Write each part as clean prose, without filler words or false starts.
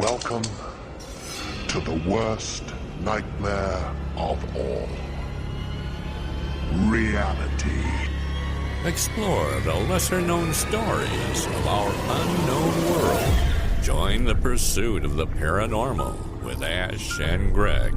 Welcome to the worst nightmare of all. Reality. Explore the lesser-known stories of our unknown world. Join the pursuit of the paranormal with Ash and Greg.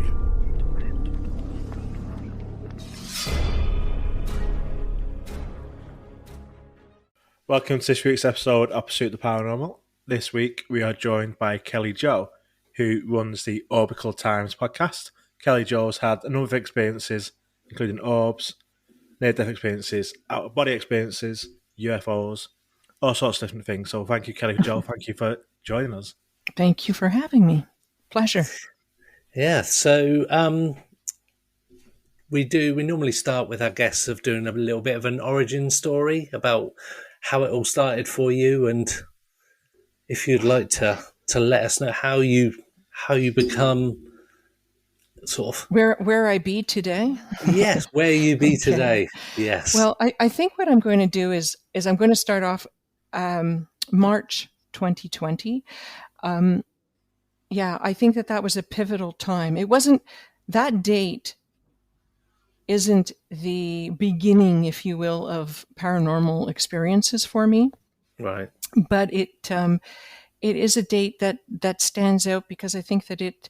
Welcome to this week's episode of Pursuit of the Paranormal. This week we are joined by Kelly Jo, who runs the Orbital Times podcast. Kelly Jo's had a number of experiences, including Orbs, near-death experiences, out-of-body experiences, UFOs, all sorts of different things. So thank you, Kelly Jo. Thank you for joining us. Thank you for having me. Pleasure. Yeah, so we normally start with our guests of doing a little bit of an origin story about how it all started for you, and if you'd like to let us know how you become sort of where I be today. Yes, where you be Okay. today. Yes. Well, I think what I'm going to do is I'm going to start off March 2020. I think that was a pivotal time. It wasn't, that date isn't the beginning, if you will, of paranormal experiences for me. Right. But it is a date that stands out because I think that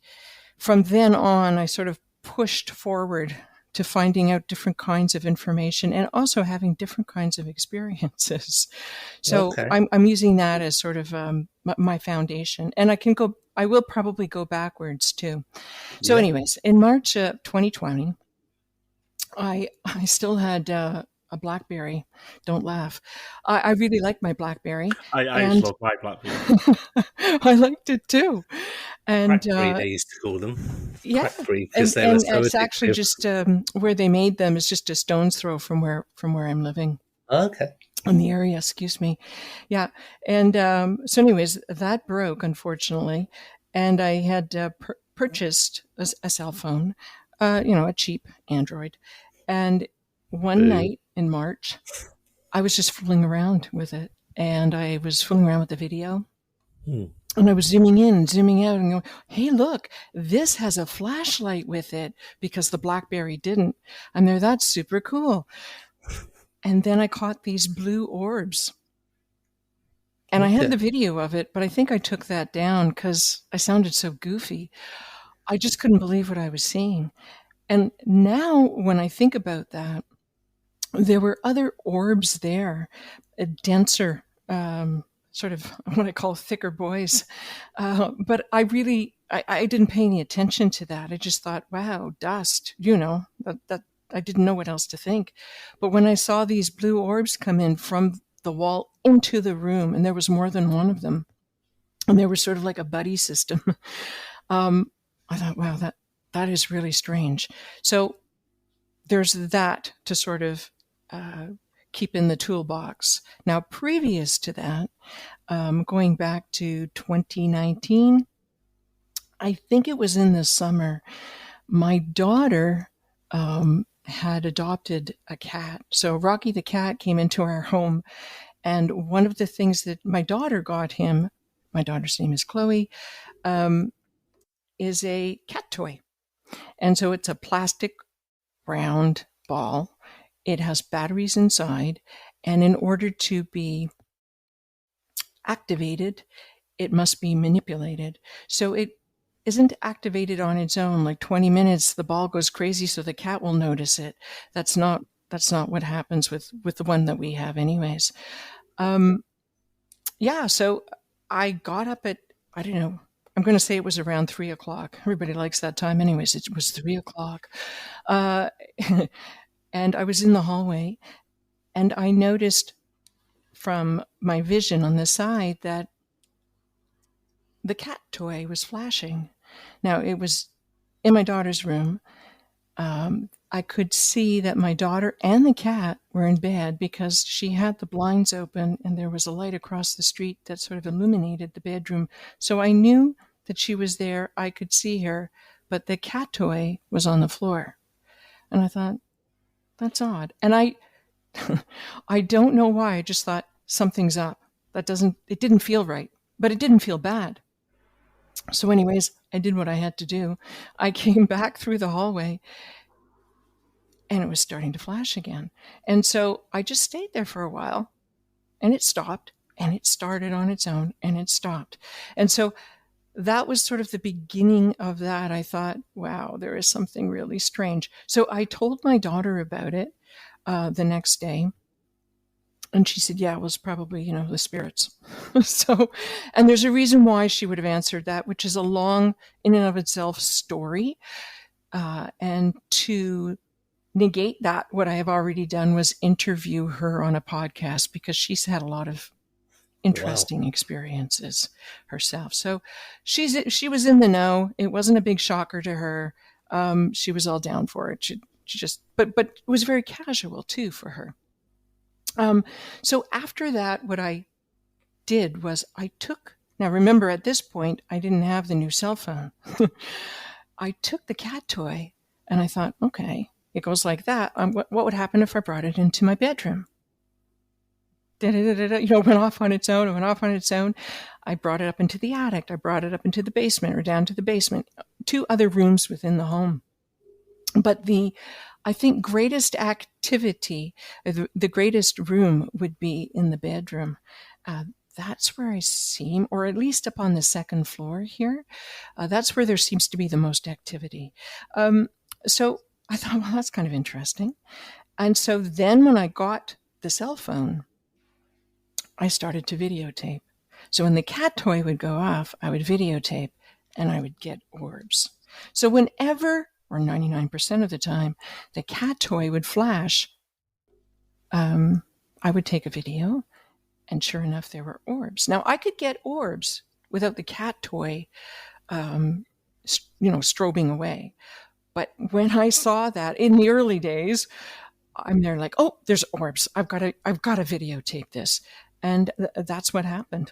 from then on, I sort of pushed forward to finding out different kinds of information and also having different kinds of experiences. So Okay. I'm using that as sort of my foundation, and I will probably go backwards too. So, anyways, in March 2020, I still had a BlackBerry. Don't laugh. I really liked my BlackBerry. I used to love my BlackBerry. I liked it too. And Crackberry, they used to call them. yeah, Crackberry, and, because they were and so it's actually addictive. just where they made them is just a stone's throw from where I'm living Okay. in the area. Excuse me. Yeah, and so anyways, that broke unfortunately, and I had purchased a cell phone, a cheap Android, and one night in March, I was just fooling around with it, and I was fooling around with the video. And I was zooming in and zooming out and going, hey, look, this has a flashlight with it because the BlackBerry didn't. And that's super cool. And then I caught these blue orbs. And I had the video of it, but I think I took that down because I sounded so goofy. I just couldn't believe what I was seeing. And now when I think about that, there were other orbs there, a denser, sort of what I call thicker boys. But I didn't pay any attention to that. I just thought, wow, dust, that I didn't know what else to think. But when I saw these blue orbs come in from the wall into the room, and there was more than one of them, and they were sort of like a buddy system, I thought, wow, that is really strange. So there's that to sort of keep in the toolbox. Now, previous to that, going back to 2019, I think it was in the summer, my daughter had adopted a cat. So Rocky the cat came into our home, and one of the things that my daughter got him, my daughter's name is Chloe, is a cat toy. And so it's a plastic round ball. It has batteries inside, and in order to be activated, it must be manipulated. So it isn't activated on its own. Like 20 minutes, the ball goes crazy, so the cat will notice it. That's not what happens with the one that we have, anyways. So I got up at, I don't know, I'm going to say it was around 3:00. Everybody likes that time, anyways. It was 3:00. And I was in the hallway, and I noticed from my vision on the side that the cat toy was flashing. Now, it was in my daughter's room. I could see that my daughter and the cat were in bed because she had the blinds open, and there was a light across the street that sort of illuminated the bedroom. So I knew that she was there. I could see her, but the cat toy was on the floor. And I thought, that's odd. And I don't know why. I just thought something's up. It didn't feel right, but it didn't feel bad. So anyways, I did what I had to do. I came back through the hallway and it was starting to flash again. And so I just stayed there for a while and it stopped and it started on its own and it stopped. And so that was sort of the beginning of that. I thought, wow, there is something really strange. So I told my daughter about it the next day. And she said, yeah, it was probably, the spirits. So, and there's a reason why she would have answered that, which is a long, in and of itself, story. And to negate that, what I have already done was interview her on a podcast because she's had a lot of interesting experiences herself. So she was in the know. It wasn't a big shocker to her. She was all down for it. She just, but it was very casual too for her. So after that, what I did was now remember at this point, I didn't have the new cell phone. I took the cat toy and I thought, okay, it goes like that. What would happen if I brought it into my bedroom? Went off on its own. I brought it up into the attic. I brought it up into the basement or down to the basement, 2 other rooms within the home. But I think greatest activity, the greatest room would be in the bedroom. That's where I seem, or at least up on the second floor here, that's where there seems to be the most activity. So I thought, well, that's kind of interesting. And so then when I got the cell phone, I started to videotape. So when the cat toy would go off, I would videotape and I would get orbs. So whenever, or 99% of the time, the cat toy would flash, I would take a video, and sure enough, there were orbs. Now, I could get orbs without the cat toy, strobing away. But when I saw that in the early days, I'm there like, oh, there's orbs. I've got to videotape this. And that's what happened.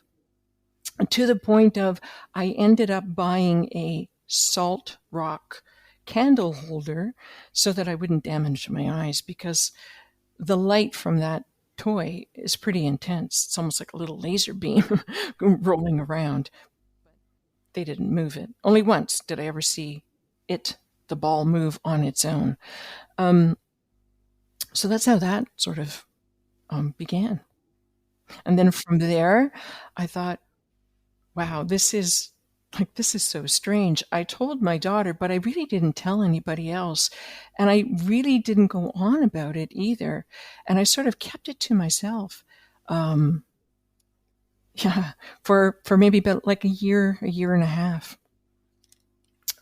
To the point of I ended up buying a salt rock candle holder so that I wouldn't damage my eyes, because the light from that toy is pretty intense. It's almost like a little laser beam rolling around. They didn't move it. Only once did I ever see the ball, move on its own. So that's how that sort of began. And then from there, I thought, wow, this is so strange. I told my daughter, but I really didn't tell anybody else. And I really didn't go on about it either. And I sort of kept it to myself. For maybe about like a year and a half.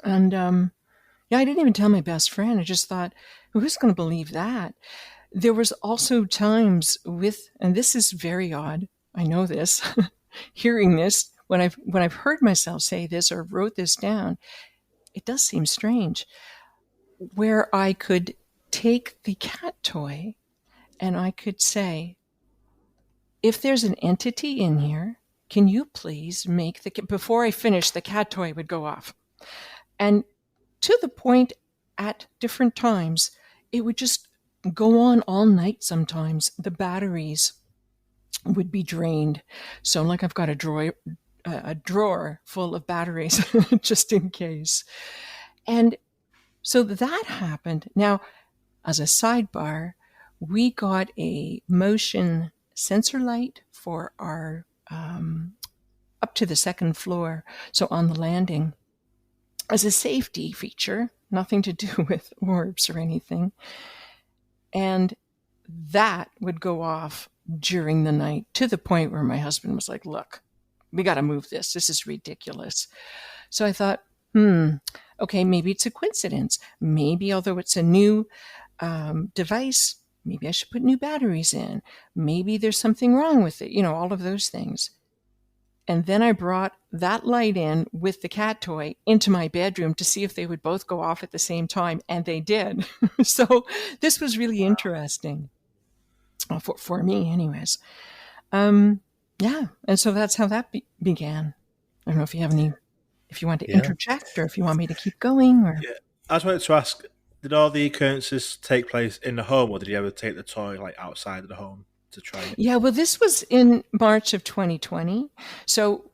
And I didn't even tell my best friend. I just thought, who's going to believe that? There was also times and this is very odd, I know this, hearing this, when I've heard myself say this or wrote this down, it does seem strange, where I could take the cat toy and I could say, if there's an entity in here, can you please make before I finish, the cat toy would go off. And to the point at different times, it would just go on all night sometimes. The batteries would be drained. So like I've got a drawer full of batteries just in case. And so that happened. Now, as a sidebar, we got a motion sensor light for our up to the second floor, so on the landing, as a safety feature, nothing to do with orbs or anything. And that would go off during the night, to the point where my husband was like, look, we got to move this. This is ridiculous. So I thought, okay, maybe it's a coincidence. Maybe although it's a new device, maybe I should put new batteries in. Maybe there's something wrong with it, all of those things. And then I brought that light in with the cat toy into my bedroom to see if they would both go off at the same time. And they did. So this was really interesting for me anyways. And so that's how that began. I don't know if you have if you want to interject or if you want me to keep going. Or I just wanted to ask, did all the occurrences take place in the home, or did you ever take the toy like outside of the home to try it? Yeah, well, this was in March of 2020. So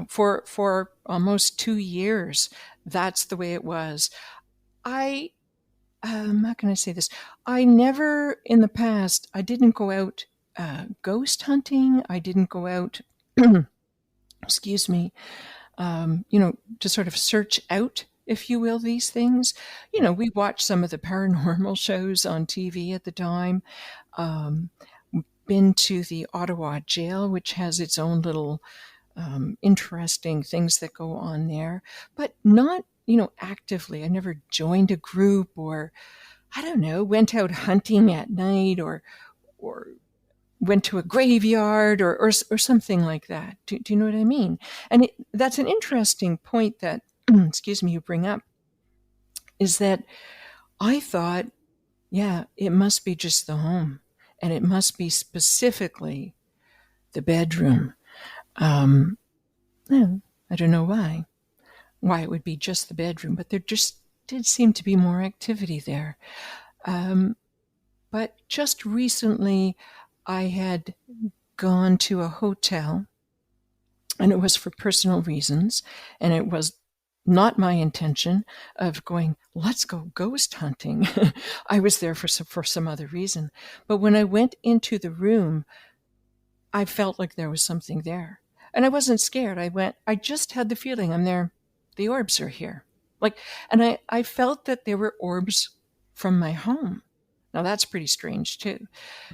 for almost 2 years, that's the way it was. How can I say this? I never, in the past, I didn't go out ghost hunting. I didn't go out, excuse me, to sort of search out, if you will, these things. We watched some of the paranormal shows on TV at the time. Been to the Ottawa jail, which has its own little interesting things that go on there, but not, actively. I never joined a group, or I don't know, went out hunting at night, or went to a graveyard, or something like that. Do you know what I mean? And that's an interesting point that, excuse me, you bring up, is that I thought, yeah, it must be just the home, and it must be specifically the bedroom. I don't know why it would be just the bedroom, but there just did seem to be more activity there. But just recently, I had gone to a hotel, and it was for personal reasons, and it was not my intention of going, let's go ghost hunting. I was there for some other reason. But when I went into the room, I felt like there was something there. And I wasn't scared. I just had the feeling, I'm there. The orbs are here. And I felt that there were orbs from my home. Now that's pretty strange too.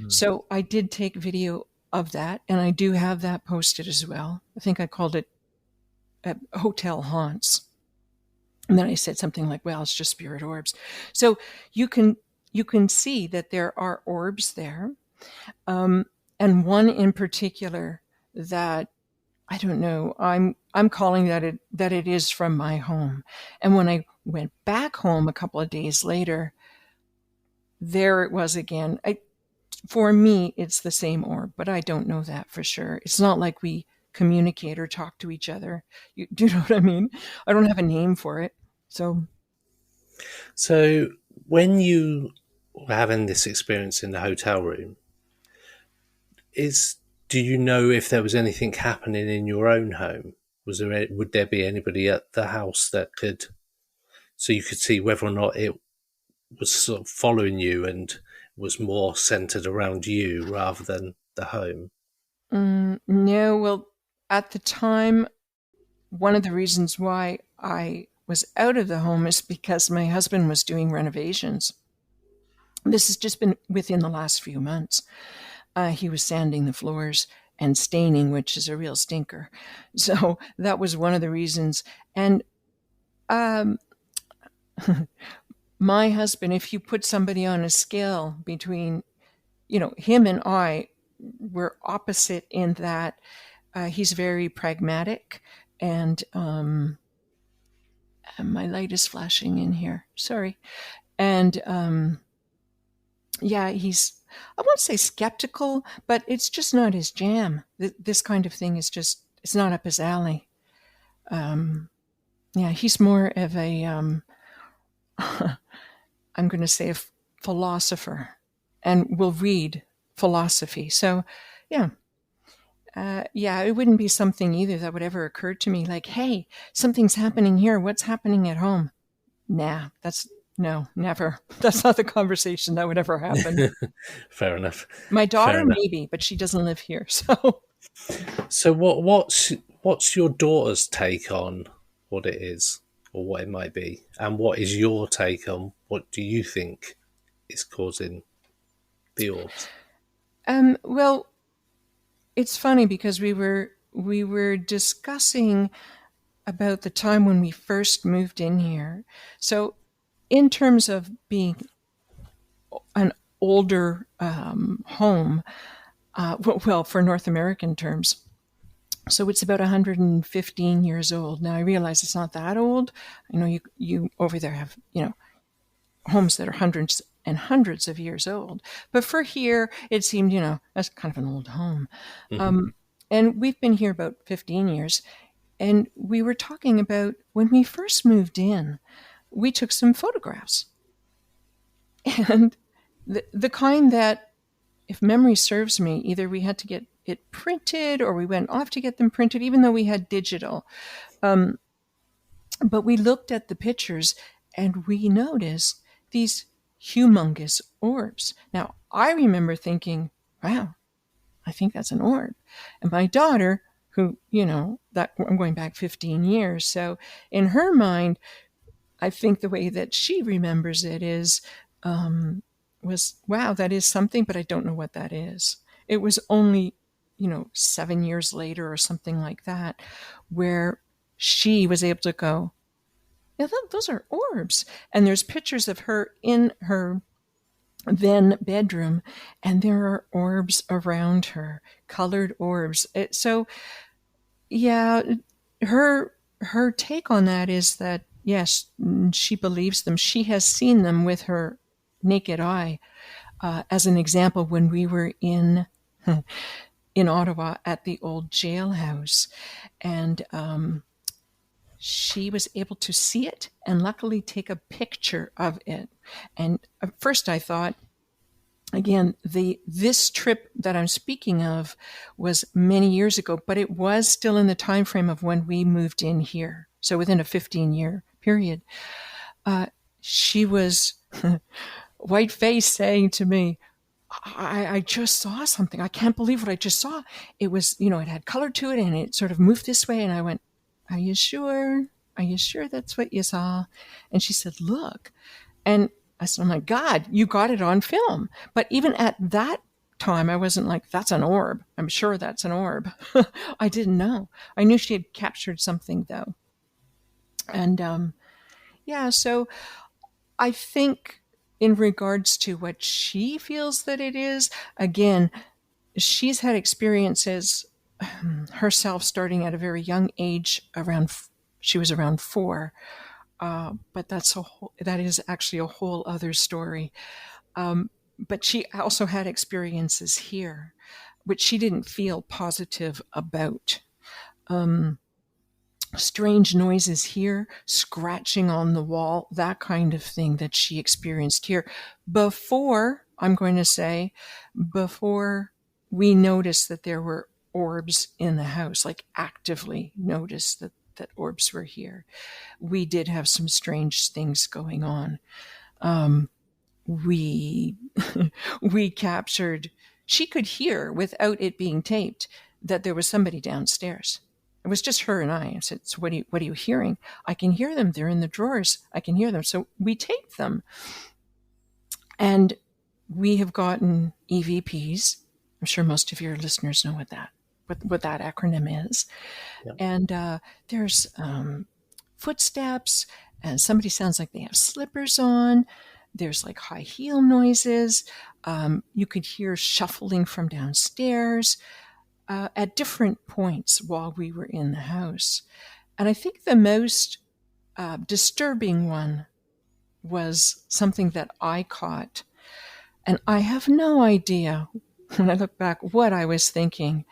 So I did take video of that, and I do have that posted as well. I think I called it Hotel Haunts. And then I said something like, well, it's just spirit orbs. So you can see that there are orbs there. And one in particular that, I don't know, I'm calling that it is from my home. And when I went back home a couple of days later, there it was again. For me, it's the same orb, but I don't know that for sure. It's not like we communicate or talk to each other. Do you know what I mean? I don't have a name for it. So when you were having this experience in the hotel room, do you know if there was anything happening in your own home? Would there be anybody at the house that could, so you could see whether or not it was sort of following you and was more centered around you rather than the home? No, well, at the time, one of the reasons why I was out of the home is because my husband was doing renovations. This has just been within the last few months. He was sanding the floors and staining, which is a real stinker. So that was one of the reasons. And my husband, if you put somebody on a scale between, him and I, we're opposite in that he's very pragmatic, and my light is flashing in here. Sorry. And yeah, he's, I won't say skeptical, but it's just not his jam. This kind of thing is just, it's not up his alley. Yeah, he's more of a, I'm going to say a philosopher, and will read philosophy. So, yeah. It wouldn't be something either that would ever occur to me like, hey, something's happening here. What's happening at home? Nah, no, never. That's not the conversation that would ever happen. Fair enough. My daughter maybe, but she doesn't live here. So what's your daughter's take on what it is, or what it might be? And what is your take on what do you think is causing the orbs? Well, it's funny because we were discussing about the time when we first moved in here. So in terms of being an older home, well, for North American terms, so it's about 115 years old. Now I realize it's not that old. I know you over there have, homes that are hundreds and hundreds of years old. But for here, it seemed, that's kind of an old home. Mm-hmm. And we've been here about 15 years. And we were talking about when we first moved in, we took some photographs. And the kind that, if memory serves me, either we had to get it printed, or we went off to get them printed, even though we had digital. But we looked at the pictures and we noticed these humongous orbs. Now, I remember thinking, wow, I think that's an orb. And my daughter, who, that I'm going back 15 years. So in her mind, I think the way that she remembers it was, wow, that is something, but I don't know what that is. It was only, 7 years later or something like that, where she was able to go, yeah, those are orbs. And there's pictures of her in her then bedroom, and there are orbs around her, colored orbs. So, yeah, her take on that is that, yes, she believes them. She has seen them with her naked eye. As an example, when we were in Ottawa at the old jailhouse, and she was able to see it and luckily take a picture of it. And at first I thought, again, this trip that I'm speaking of was many years ago, but it was still in the time frame of when we moved in here. So within a 15-year period, she was white-faced saying to me, I just saw something. I can't believe what I just saw. It was, it had color to it, and it sort of moved this way. And I went, are you sure? Are you sure that's what you saw? And she said, look. And I said, oh my God, you got it on film. But even at that time, I wasn't like, that's an orb. I'm sure that's an orb. I didn't know. I knew she had captured something, though. And so I think in regards to what she feels that it is, again, she's had experiences herself starting at a very young age. She was around 4. But that is actually a whole other story. But she also had experiences here, which she didn't feel positive about. Strange noises here, scratching on the wall, that kind of thing that she experienced here before we noticed that there were orbs in the house, like actively noticed that orbs were here. We did have some strange things going on. We captured, she could hear without it being taped that there was somebody downstairs. It was just her and I. I said, so what are you hearing? I can hear them. They're in the drawers. I can hear them. So we taped them. And we have gotten EVPs. I'm sure most of your listeners know what that acronym is. Yep. And there's footsteps, and somebody sounds like they have slippers on. There's like high heel noises. You could hear shuffling from downstairs at different points while we were in the house. And I think the most disturbing one was something that I caught. And I have no idea, when I look back, what I was thinking.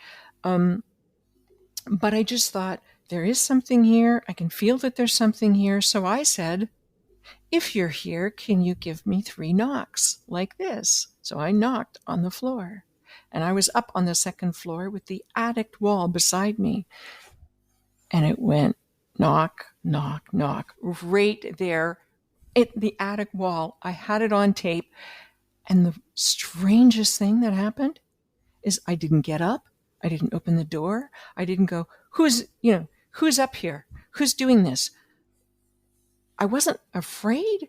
But I just thought, there is something here. I can feel that there's something here. So I said, if you're here, can you give me 3 knocks like this? So I knocked on the floor. And I was up on the 2nd floor with the attic wall beside me. And it went knock, knock, knock, right there at the attic wall. I had it on tape. And the strangest thing that happened is I didn't get up. I didn't open the door. I didn't go, who's up here? Who's doing this? I wasn't afraid,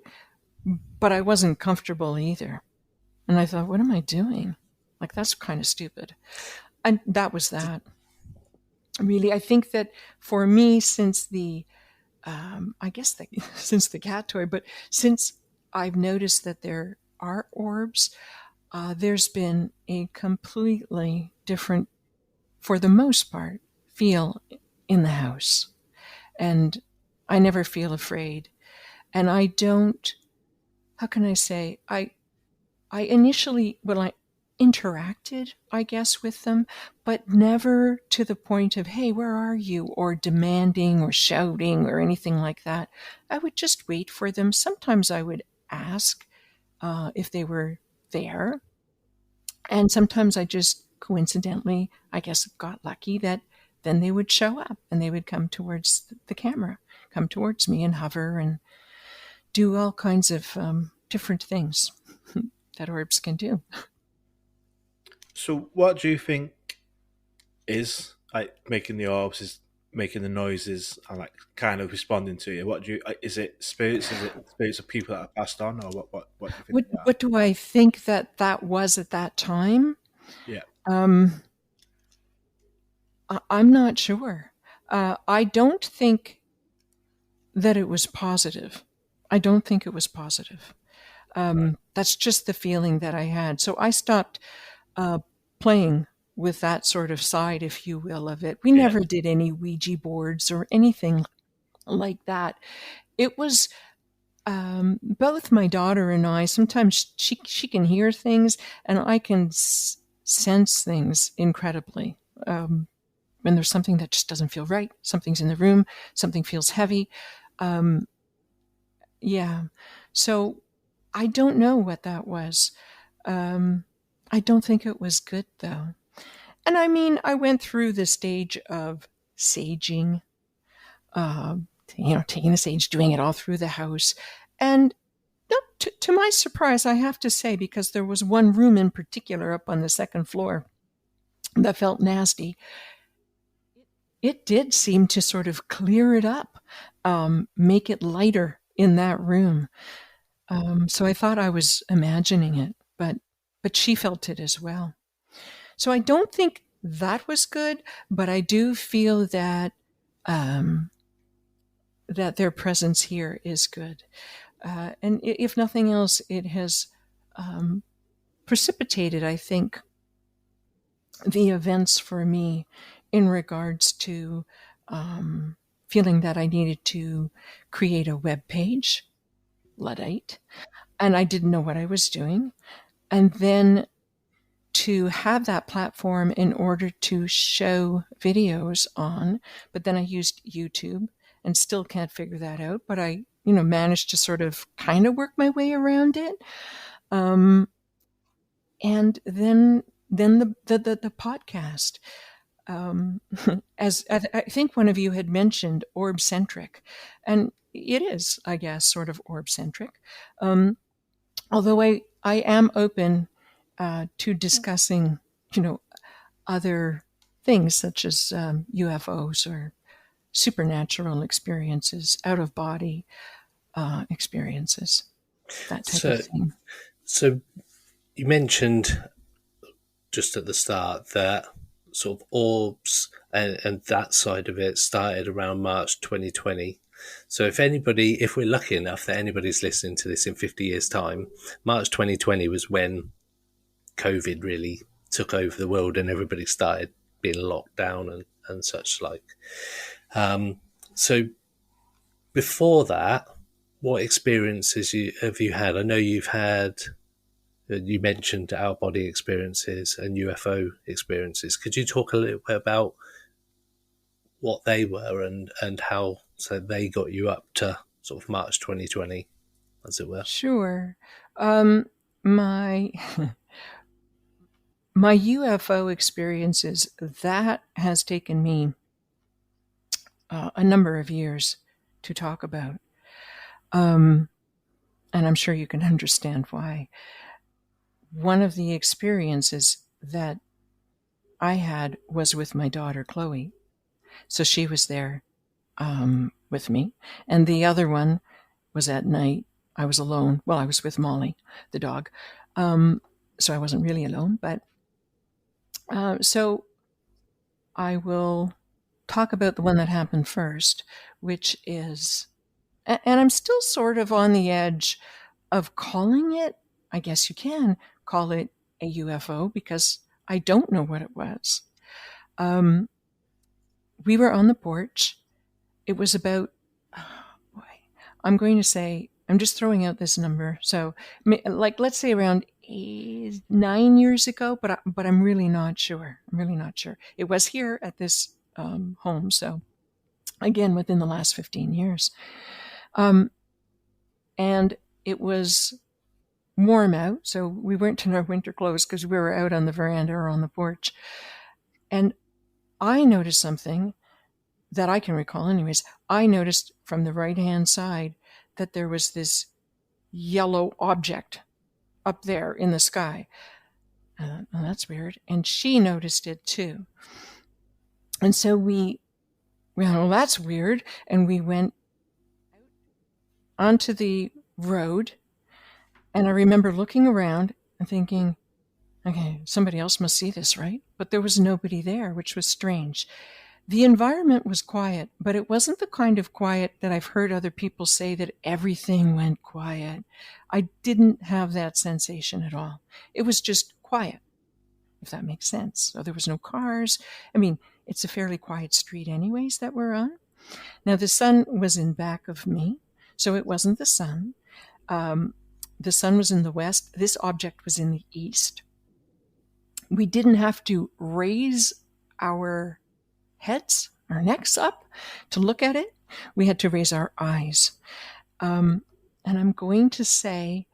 but I wasn't comfortable either. And I thought, what am I doing? Like, that's kind of stupid. And that was that. Really, I think that for me, since the cat toy, but since I've noticed that there are orbs, there's been a completely different, for the most part, feel in the house. And I never feel afraid. And I don't, how can I say, I initially, I interacted, I guess, with them, but never to the point of, hey, where are you? Or demanding or shouting or anything like that. I would just wait for them. Sometimes I would ask if they were there. And sometimes I just coincidentally, I guess, got lucky that then they would show up and they would come towards the camera, come towards me and hover and do all kinds of different things that orbs can do. So, what do you think is like making the orbs, is making the noises, and like kind of responding to you? What do you? Is it spirits? Is it spirits of people that are passed on, or what do you think? What do I think that was at that time? Yeah. I'm not sure. I don't think that it was positive. I don't think it was positive. That's just the feeling that I had. So I stopped playing with that sort of side, if you will, of it. We never did any Ouija boards or anything like that. It was both my daughter and I. Sometimes she can hear things, and I can sense things incredibly. When there's something that just doesn't feel right, something's in the room, something feels heavy. Yeah. So I don't know what that was. I don't think it was good, though. And I mean, I went through the stage of saging, taking the sage, doing it all through the house. And to my surprise, I have to say, because there was one room in particular up on the second floor that felt nasty, it did seem to sort of clear it up, make it lighter in that room. So I thought I was imagining it, but she felt it as well. So I don't think that was good, but I do feel that that their presence here is good. And if nothing else, it has precipitated, I think, the events for me in regards to feeling that I needed to create a web page, Luddite, and I didn't know what I was doing. And then to have that platform in order to show videos on, but then I used YouTube and still can't figure that out, but I, managed to sort of kind of work my way around it. And then the podcast. As I think one of you had mentioned, orb-centric, and it is, I guess, sort of orb-centric. Although I am open to discussing, other things such as UFOs or supernatural experiences, out-of-body experiences, that type of thing. So you mentioned just at the start that sort of orbs and that side of it started around March 2020. So if we're lucky enough that anybody's listening to this in 50 years' time, March 2020 was when COVID really took over the world and everybody started being locked down and such like. So before that, what experiences have you had? I know you mentioned out-body experiences and UFO experiences. Could you talk a little bit about what they were and how they got you up to sort of March 2020, as it were? Sure. My my UFO experiences, that has taken me a number of years to talk about. And I'm sure you can understand why. One of the experiences that I had was with my daughter, Chloe. So she was there with me. And the other one was at night. I was alone. Well, I was with Molly, the dog. So I wasn't really alone. But so I will talk about the one that happened first, which is, and I'm still sort of on the edge of calling it, I guess you can call it a UFO, because I don't know what it was. We were on the porch. It was about, I'm going to say, I'm just throwing out this number. So, like, let's say around 9 years ago, but I'm really not sure. It was here at this home. So, again, within the last 15 years. And it was warm out, so we weren't in our winter clothes because we were out on the veranda or on the porch. And I noticed something that I can recall anyways. I noticed from the right-hand side that there was this yellow object up there in the sky. Oh, that's weird. And she noticed it too. And so we went, well, that's weird. And we went onto the road. And I remember looking around and thinking, okay, somebody else must see this, right? But there was nobody there, which was strange. The environment was quiet, but it wasn't the kind of quiet that I've heard other people say that everything went quiet. I didn't have that sensation at all. It was just quiet, if that makes sense. So there was no cars. I mean, it's a fairly quiet street anyways that we're on. Now, the sun was in back of me, so it wasn't the sun. The sun was in the west. This object was in the east. We didn't have to raise our heads, our necks up to look at it. We had to raise our eyes. And I'm going to say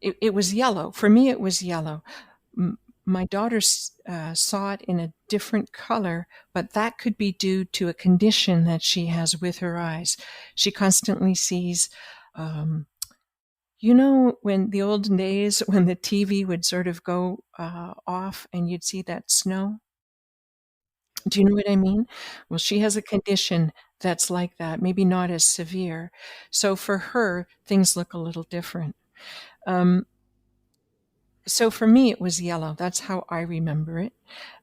it was yellow. For me, it was yellow. My daughter saw it in a different color, but that could be due to a condition that she has with her eyes. She constantly sees, when the olden days when the TV would sort of go off and you'd see that snow? Do you know what I mean? Well, she has a condition that's like that, maybe not as severe. So for her, things look a little different. So for me, it was yellow. That's how I remember it.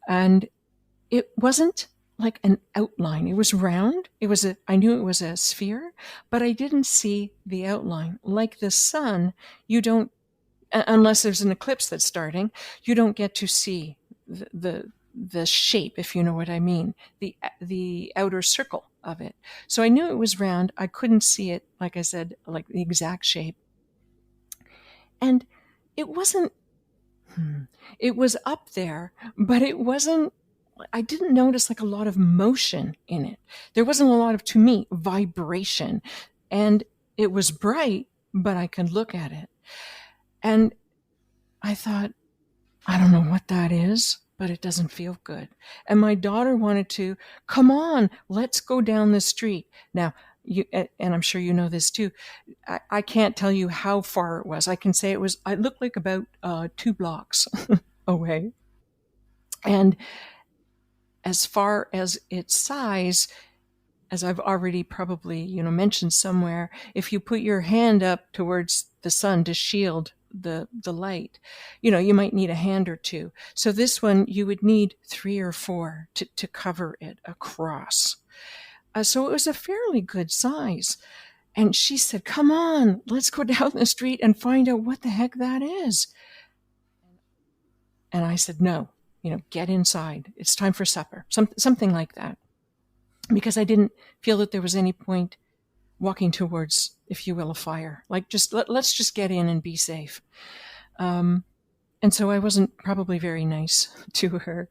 And it wasn't like an outline. It was round. I knew it was a sphere, but I didn't see the outline. Like the sun, you don't, unless there's an eclipse that's starting, you don't get to see the shape, if you know what I mean, the outer circle of it. So I knew it was round. I couldn't see it, like I said, like the exact shape. And it wasn't, it was up there, but it wasn't, I didn't notice like a lot of motion in it. There wasn't a lot of, to me, vibration. And it was bright, but I could look at it. And I thought, I don't know what that is, but it doesn't feel good. And my daughter wanted to, come on, let's go down the street. Now, and I'm sure you know this too, I can't tell you how far it was. I can say it looked like about 2 blocks away. And as far as its size, as I've already probably, mentioned somewhere, if you put your hand up towards the sun to shield the light, you might need a hand or two. So this one, you would need 3 or 4 to cover it across. So it was a fairly good size. And she said, come on, let's go down the street and find out what the heck that is. And I said, no, get inside. It's time for supper. Something like that. Because I didn't feel that there was any point walking towards, if you will, a fire. Like, let's just get in and be safe. And so I wasn't probably very nice to her.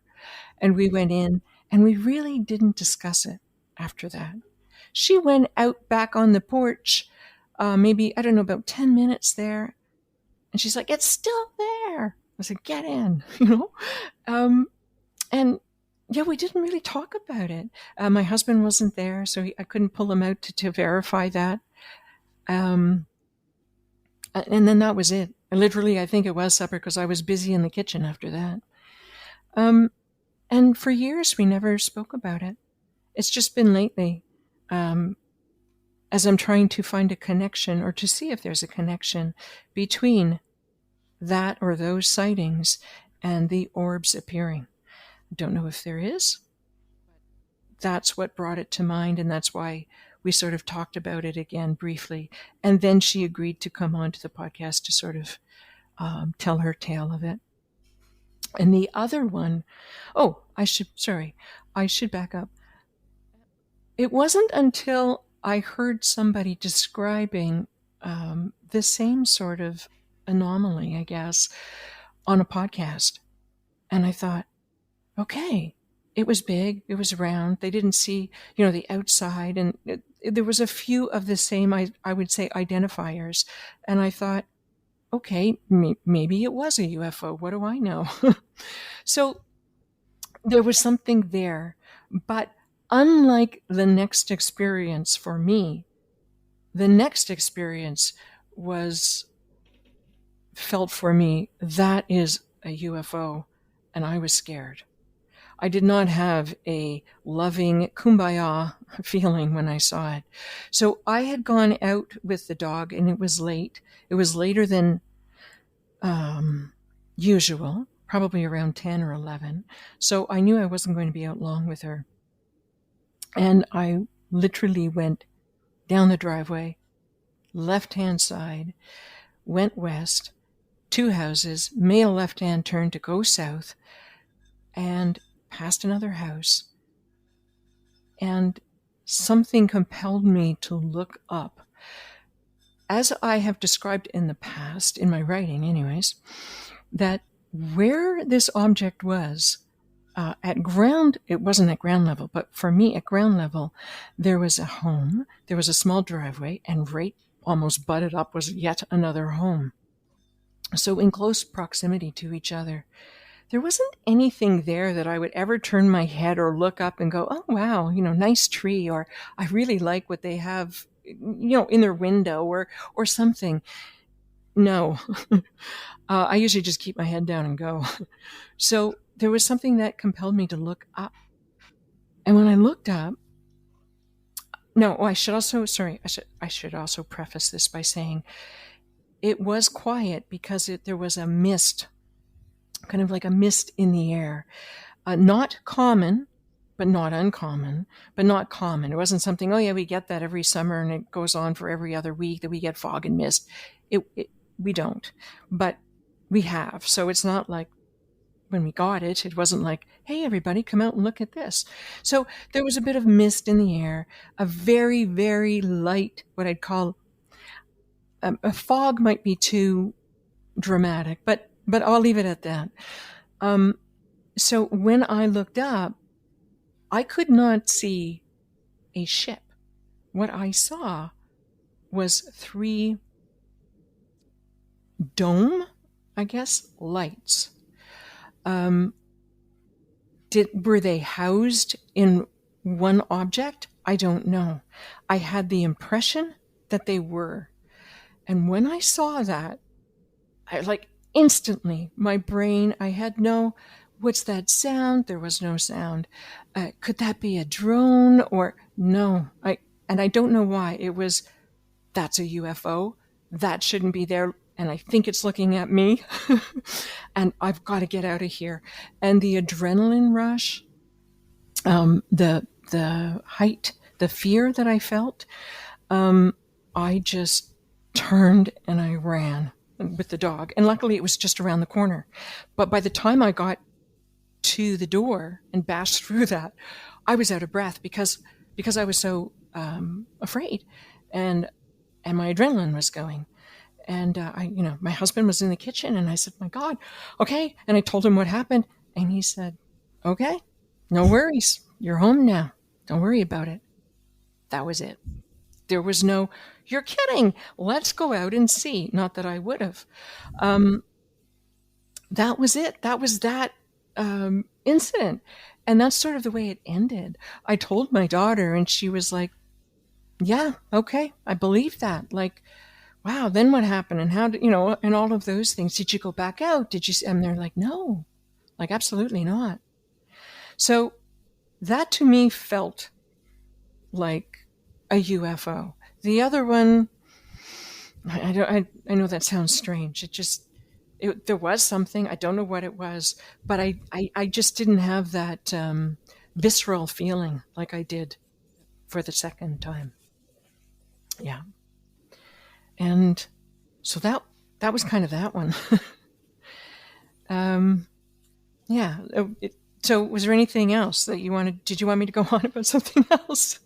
And we went in, and we really didn't discuss it after that. She went out back on the porch, maybe, I don't know, about 10 minutes there. And she's like, it's still there. I said, get in, and yeah, we didn't really talk about it. My husband wasn't there, so I couldn't pull him out to verify that. And then that was it. Literally, I think it was supper because I was busy in the kitchen after that. And for years, we never spoke about it. It's just been lately, as I'm trying to find a connection or to see if there's a connection between that or those sightings and the orbs appearing. I don't know if there is. That's what brought it to mind, and that's why we sort of talked about it again briefly. And then she agreed to come on to the podcast to sort of tell her tale of it. And the other one, I should back up. It wasn't until I heard somebody describing the same sort of anomaly, I guess, on a podcast. And I thought, okay, it was big, it was round, they didn't see, the outside, and there was a few of the same, I would say, identifiers. And I thought, okay, maybe it was a UFO. What do I know? So there was something there. But unlike the next experience for me, the next experience was felt for me, that is a UFO, and I was scared. I did not have a loving kumbaya feeling when I saw it. So I had gone out with the dog, and it was late. It was later than usual, probably around 10 or 11. So I knew I wasn't going to be out long with her. And I literally went down the driveway, left-hand side, went west, 2 houses, made a left-hand turn to go south, and passed another house. And something compelled me to look up. As I have described in the past, in my writing anyways, that where this object was, it wasn't at ground level, but for me at ground level, there was a home, there was a small driveway, and right almost butted up was yet another home. So in close proximity to each other. There wasn't anything there that I would ever turn my head or look up and go, oh, wow, nice tree, or I really like what they have, in their window or something. No. I usually just keep my head down and go. So there was something that compelled me to look up. And when I looked up, I should also preface this by saying it was quiet because there was a mist, kind of like a mist in the air. Not common, but not uncommon, but not common. It wasn't something, oh yeah, we get that every summer and it goes on for every other week that we get fog and mist. We don't, but we have. So it's not like when we got it, it wasn't like, hey, everybody, come out and look at this. So there was a bit of mist in the air, a very, very light, what I'd call a fog might be too dramatic, but I'll leave it at that. So when I looked up, I could not see a ship. What I saw was 3 dome, I guess, lights. Were they housed in one object? I don't know. I had the impression that they were. And when I saw that, instantly, my brain, I had what's that sound? There was no sound. Could that be a drone or no? And I don't know why. That's a UFO. That shouldn't be there. And I think it's looking at me. And I've got to get out of here. And the adrenaline rush, the height, the fear that I felt, I just turned and I ran with the dog. And luckily it was just around the corner. But by the time I got to the door and bashed through that, I was out of breath because I was so afraid, and my adrenaline was going. And my husband was in the kitchen, and I said, my God, okay. And I told him what happened, and he said, okay, no worries. You're home now. Don't worry about it. That was it. There was no, you're kidding. Let's go out and see. Not that I would have. That was it. That was that incident. And that's sort of the way it ended. I told my daughter, and she was like, yeah, okay, I believe that. Like, wow, then what happened? And how did, and all of those things. Did you go back out? Did you, and they're like, no, like, absolutely not. So that to me felt like a UFO. The other one, I know that sounds strange. There was something, I don't know what it was, but I just didn't have that visceral feeling like I did for the second time. Yeah. And so that was kind of that one. Yeah. So was there anything else that did you want me to go on about something else?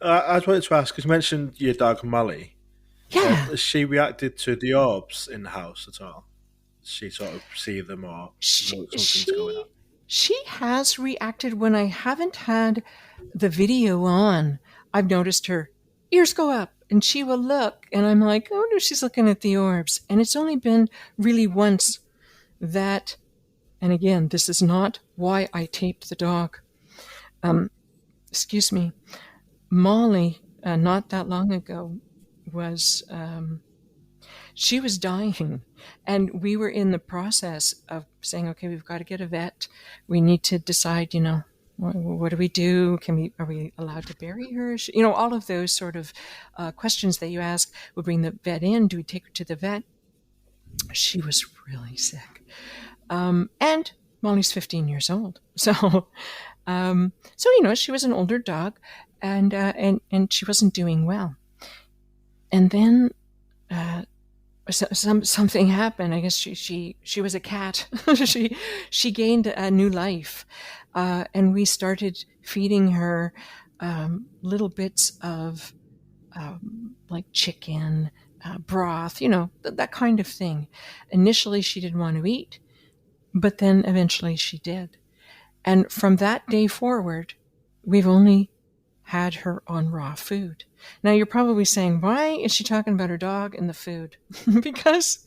I just wanted to ask, because you mentioned your dog Molly. Yeah. Has she reacted to the orbs in the house at all? Does she sort of see them or something's going on? She has reacted when I haven't had the video on. I've noticed her ears go up and she will look, and I'm like, oh no, she's looking at the orbs. And it's only been really once that, and again, this is not why I taped the dog. Excuse me. Molly, not that long ago, she was dying, and we were in the process of saying, okay, we've got to get a vet. We need to decide, what do we do? Are we allowed to bury her? All of those sort of questions that you ask. We'll bring the vet in. Do we take her to the vet? She was really sick. And Molly's 15 years old. So, she was an older dog, and she wasn't doing well. And then, something happened. I guess she was a cat. she gained a new life, and we started feeding her little bits of like chicken broth, that kind of thing. Initially, she didn't want to eat, but then eventually she did. And from that day forward, we've only had her on raw food. Now you're probably saying, why is she talking about her dog and the food? Because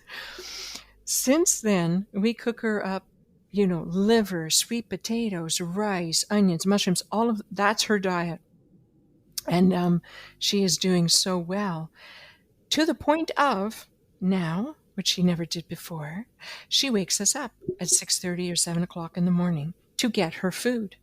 since then, we cook her up, liver, sweet potatoes, rice, onions, mushrooms, all of that's her diet. And she is doing so well, to the point of now, which she never did before, she wakes us up at 6:30 or 7 o'clock in the morning to get her food.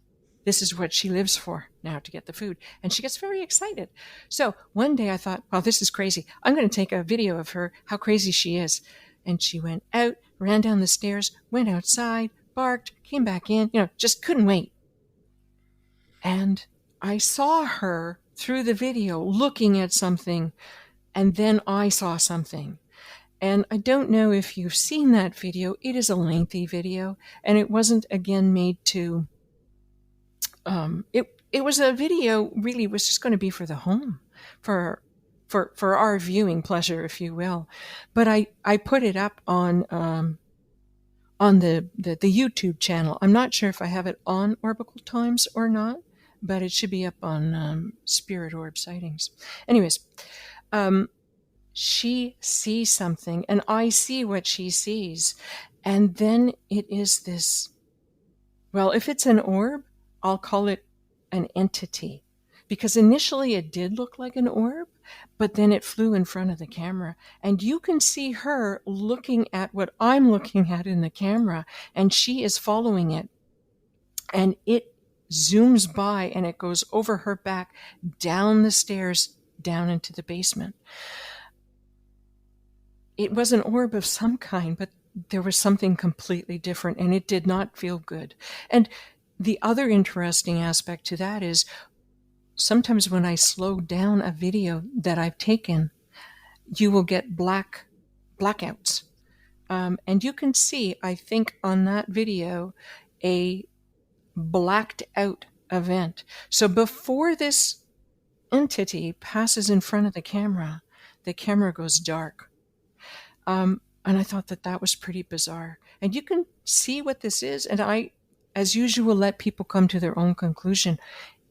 This is what she lives for now, to get the food. And she gets very excited. So one day I thought, well, this is crazy. I'm going to take a video of her, how crazy she is. And she went out, ran down the stairs, went outside, barked, came back in, just couldn't wait. And I saw her through the video looking at something, and then I saw something. And I don't know if you've seen that video. It is a lengthy video, and it wasn't, again, made to... It was a video, really was just going to be for the home, for our viewing pleasure, if you will. But I put it up on the YouTube channel. I'm not sure if I have it on Orbital Times or not, but it should be up on Spirit Orb Sightings. Anyways, she sees something, and I see what she sees. And then it is this, well, if it's an orb, I'll call it an entity, because initially it did look like an orb, but then it flew in front of the camera, and you can see her looking at what I'm looking at in the camera, and she is following it, and it zooms by, and it goes over her back, down the stairs, down into the basement. It was an orb of some kind, but there was something completely different, and it did not feel good. And the other interesting aspect to that is sometimes when I slow down a video that I've taken, you will get blackouts. And you can see, I think, on that video, a blacked out event. So before this entity passes in front of the camera goes dark. And I thought that was pretty bizarre. And you can see what this is. And I, as usual, let people come to their own conclusion.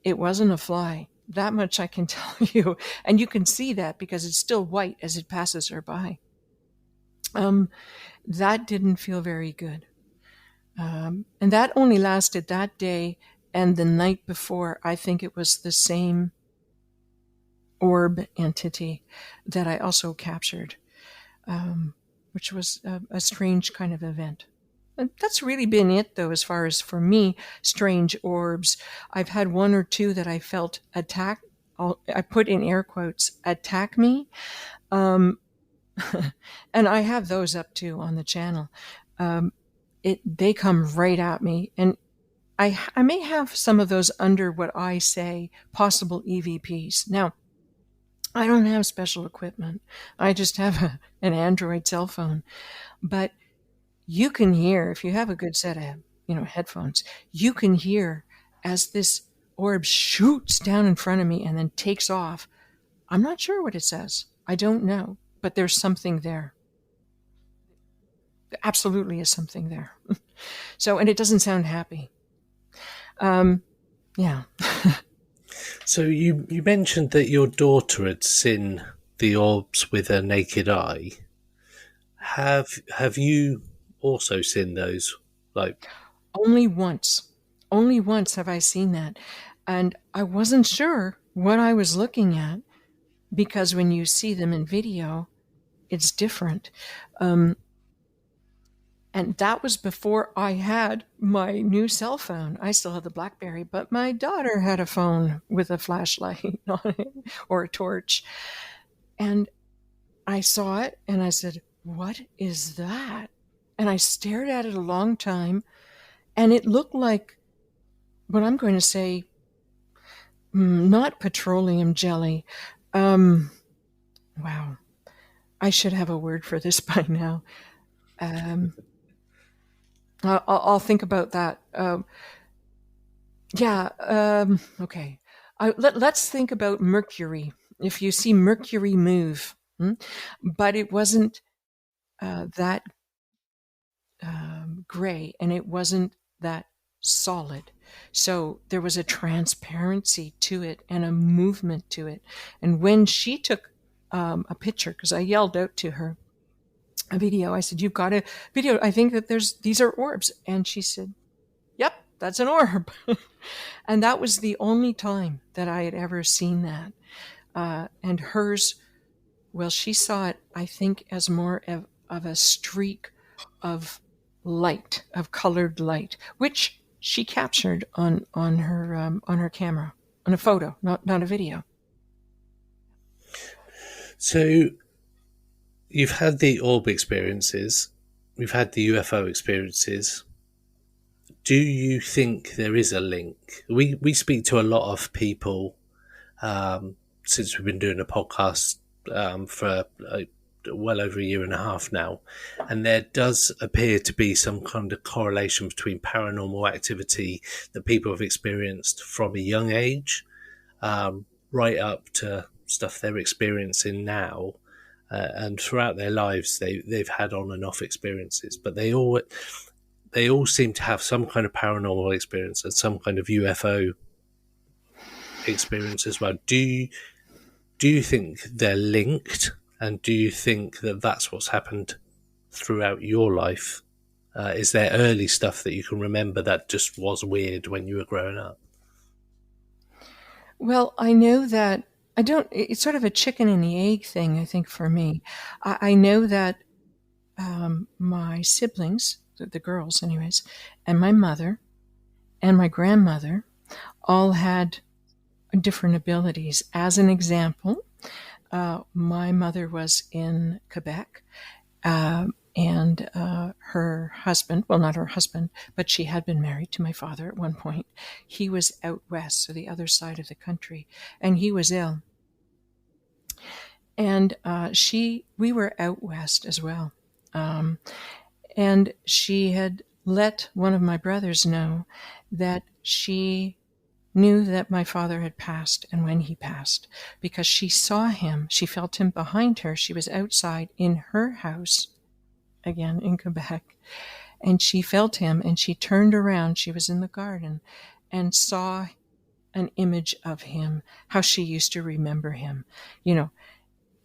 It wasn't a fly. That much I can tell you. And you can see that because it's still white as it passes her by. That didn't feel very good. And that only lasted that day and the night before. I think it was the same orb entity that I also captured, which was a strange kind of event. And that's really been it, though, as far as, for me, strange orbs. I've had one or two that I felt attack. I put in air quotes, attack me. And I have those up, too, on the channel. They come right at me. And I may have some of those under what I say possible EVPs. Now, I don't have special equipment. I just have an Android cell phone. But you can hear, if you have a good set of, headphones, you can hear as this orb shoots down in front of me and then takes off. I'm not sure what it says. I don't know, but there's something there. There absolutely is something there. So, and it doesn't sound happy. Yeah. So you mentioned that your daughter had seen the orbs with a naked eye. Have you also seen those? Like, Only once. Only once have I seen that. And I wasn't sure what I was looking at, because when you see them in video, it's different. And that was before I had my new cell phone. I still had the BlackBerry, but my daughter had a phone with a flashlight on it, or a torch. And I saw it and I said, "What is that?" And I stared at it a long time, and it looked like what I'm going to say, not petroleum jelly. Wow. I should have a word for this by now. I'll think about that. Okay. Let's think about Mercury. If you see Mercury move, but it wasn't that gray, and it wasn't that solid. So there was a transparency to it and a movement to it. And when she took a picture, because I yelled out to her a video, I said, "You've got a video. I think that these are orbs." And she said, "Yep, that's an orb." And that was the only time that I had ever seen that. And hers, well, she saw it, I think, as more of a streak of light, of colored light, which she captured on her camera, on a photo, not a video. so you've had the orb experiences, you've had the UFO experiences. Do you think there is a link? We speak to a lot of people since we've been doing a podcast for well over a year and a half now, and there does appear to be some kind of correlation between paranormal activity that people have experienced from a young age, right up to stuff they're experiencing now, and throughout their lives they've had on and off experiences, but they all seem to have some kind of paranormal experience and some kind of UFO experience as well. Do you think they're linked? And do you think that that's what's happened throughout your life? Is there early stuff that you can remember that just was weird when you were growing up? Well, I know that it's sort of a chicken and the egg thing, I think, for me. I know that my siblings, the girls anyways, and my mother and my grandmother all had different abilities. As an example, my mother was in Quebec, and her husband, well, not her husband, but she had been married to my father at one point. He was out west, so the other side of the country, and he was ill. And we were out west as well. And she had let one of my brothers know that she knew that my father had passed and when he passed, because she saw him, she felt him behind her. She was outside in her house, again in Quebec, and she felt him, and she turned around, she was in the garden, and saw an image of him, how she used to remember him, in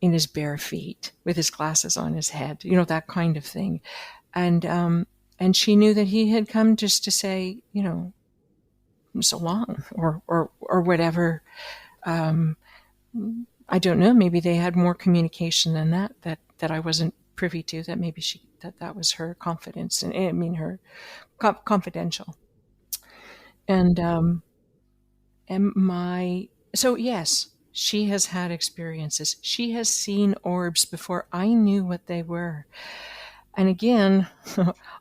his bare feet, with his glasses on his head, that kind of thing. And she knew that he had come just to say, so long, or whatever. I don't know. Maybe they had more communication than that I wasn't privy to. That maybe that was her confidence, and her confidential. So yes, she has had experiences. She has seen orbs before I knew what they were. And again,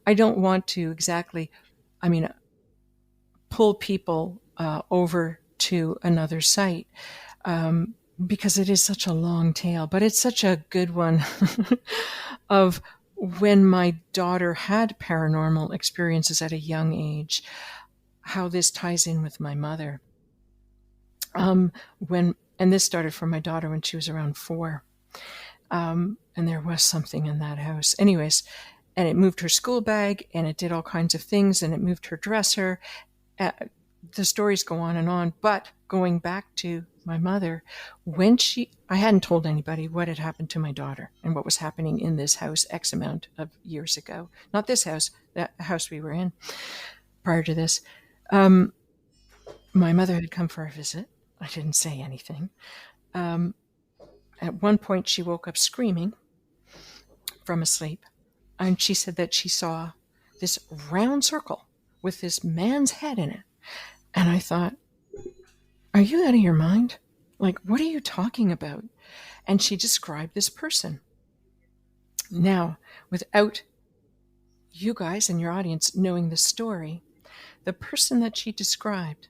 I don't want to exactly, pull people over to another site, because it is such a long tale, but it's such a good one of when my daughter had paranormal experiences at a young age, how this ties in with my mother. And this started for my daughter when she was around 4. And there was something in that house. Anyways, and it moved her school bag, and it did all kinds of things, and it moved her dresser. The stories go on and on, but going back to my mother, I hadn't told anybody what had happened to my daughter and what was happening in this house X amount of years ago. Not this house, that house we were in prior to this. My mother had come for a visit. I didn't say anything. At one point, she woke up screaming from asleep, and she said that she saw this round circle with this man's head in it. And I thought, are you out of your mind? Like, what are you talking about? And she described this person. Now, without you guys and your audience knowing the story, the person that she described,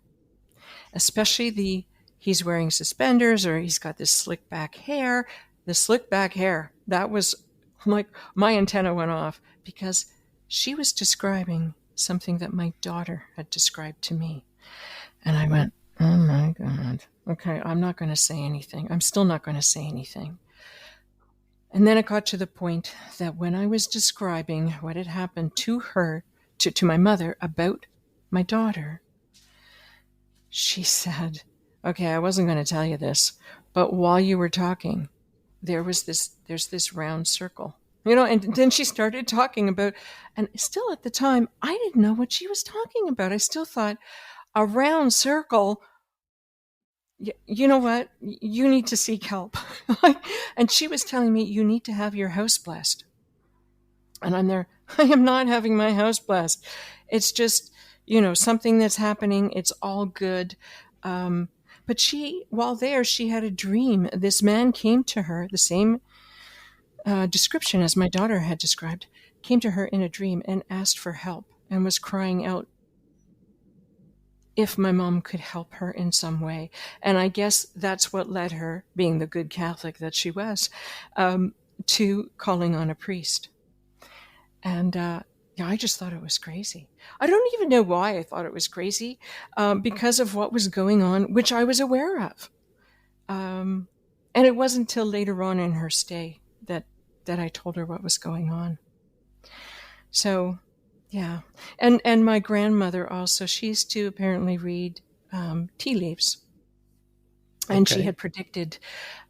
especially he's wearing suspenders or he's got this slick back hair, that was like my antenna went off, because she was describing something that my daughter had described to me. And I went, oh my God. Okay, I'm not going to say anything. I'm still not going to say anything. And then it got to the point that when I was describing what had happened to her, to my mother about my daughter, she said, okay, I wasn't going to tell you this, but while you were talking, there's this round circle. And then she started talking about, and still at the time, I didn't know what she was talking about. I still thought, a round circle, you know what? You need to seek help. And she was telling me, you need to have your house blessed. And I'm there, I am not having my house blessed. It's just, something that's happening. It's all good. But while there, she had a dream. This man came to her, the same description as my daughter had described, came to her in a dream and asked for help and was crying out if my mom could help her in some way. And I guess that's what led her, being the good Catholic that she was, to calling on a priest. And I just thought it was crazy. I don't even know why I thought it was crazy, because of what was going on, which I was aware of. And it wasn't until later on in her stay that I told her what was going on. So, yeah. And my grandmother also, she used to apparently read tea leaves. And she had predicted